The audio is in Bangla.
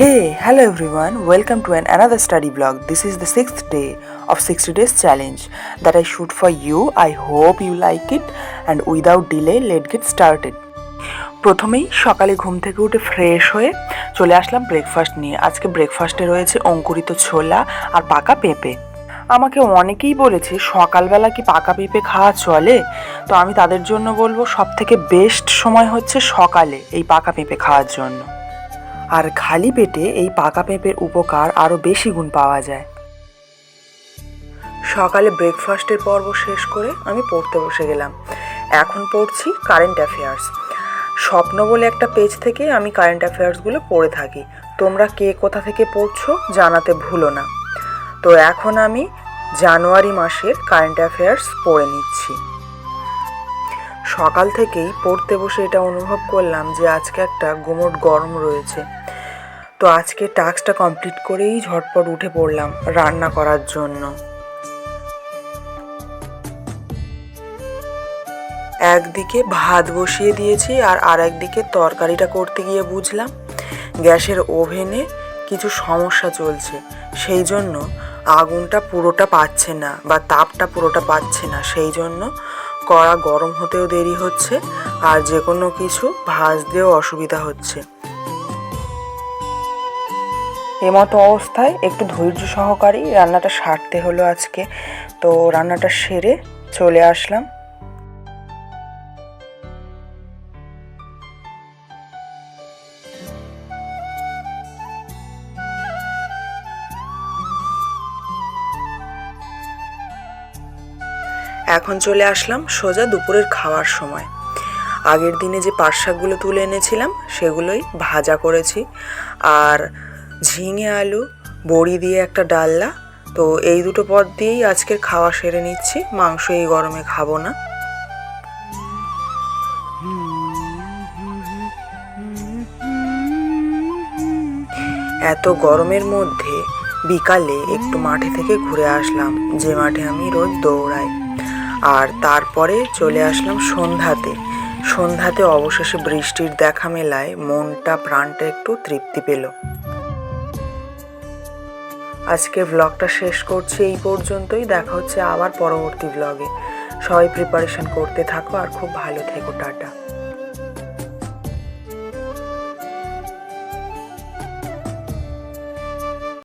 Hey, hello everyone, welcome to another study vlog. This is the 6th day of 60 days challenge that I shoot for you. I hope you like it and without delay, let's get started. প্রথমেই সকালে ঘুম থেকে উঠে ফ্রেশ হয়ে চলে আসলাম ব্রেকফাস্ট নিয়ে। আজকে ব্রেকফাস্টে রয়েছে অঙ্কুরিত ছোলা আর পাকা পেঁপে। আমাকে অনেকেই বলেছে সকালবেলা কি পাকা পেঁপে খাওয়া চলে, তো আমি তাদের জন্য বলবো সবথেকে বেস্ট সময় হচ্ছে সকালে এই পাকা পেঁপে খাওয়ার জন্য। আর খালি পেটে এই পাকা পেঁপের উপকার আরও বেশি গুণ পাওয়া যায়। সকালে ব্রেকফাস্টের পর্ব শেষ করে আমি পড়তে বসে গেলাম। এখন পড়ছি কারেন্ট অ্যাফেয়ার্স। স্বপ্ন বলে একটা পেজ থেকে আমি কারেন্ট অ্যাফেয়ার্সগুলো পড়ে থাকি। তোমরা কে কোথা থেকে পড়ছো জানাতে ভুলো না। তো এখন আমি জানুয়ারি মাসের কারেন্ট অ্যাফেয়ার্স পড়ে নিচ্ছি। সকাল থেকেই পড়তে বসে এটা অনুভব করলাম যে আজকে একটা গুমোট গরম রয়েছে। তো আজকে টাস্কটা কমপ্লিট করেই ঝটপট উঠে পড়লাম রান্না করার জন্য। একদিকে ভাত বসিয়ে দিয়েছি আর একদিকে তরকারিটা করতে গিয়ে বুঝলাম গ্যাসের ওভেনে কিছু সমস্যা চলছে, সেই জন্য আগুনটা পুরোটা পাচ্ছে না বা তাপটা পুরোটা পাচ্ছে না, সেই জন্য কড়া গরম হতেও দেরি হচ্ছে আর যে কোনো কিছু ভাজতেও অসুবিধা হচ্ছে। এমতো অবস্থায় একটু ধৈর্য সহকারেই রান্নাটা সারতে হলো আজকে। তো রান্নাটা সেরে চলে আসলাম। এখন চলে আসলাম সোজা দুপুরের খাওয়ার সময়। আগের দিনে যে পাট শাকগুলো তুলে এনেছিলাম সেগুলোই ভাজা করেছি, আর ঝিঙে আলু বড়ি দিয়ে একটা ডালনা। তো এই দুটো পদ দিয়েই আজকের খাওয়া সেরে নিচ্ছি, মাংস এই গরমে খাবো না। এত গরমের মধ্যে বিকালে একটু মাঠে থেকে ঘুরে আসলাম, যে মাঠে আমি রোজ দৌড়াই। আর তারপরে চলে আসলাম সন্ধ্যাতে অবশেষে বৃষ্টির দেখা মেলায় মনটা প্রাণটা একটু তৃপ্তি পেল। আজকে ব্লগটা শেষ করছি এই পর্যন্তই। দেখা হচ্ছে আবার পরবর্তী ব্লগে। সবাই প্রিপারেশন করতে থাকো আর খুব ভালো থেকো। টাটা।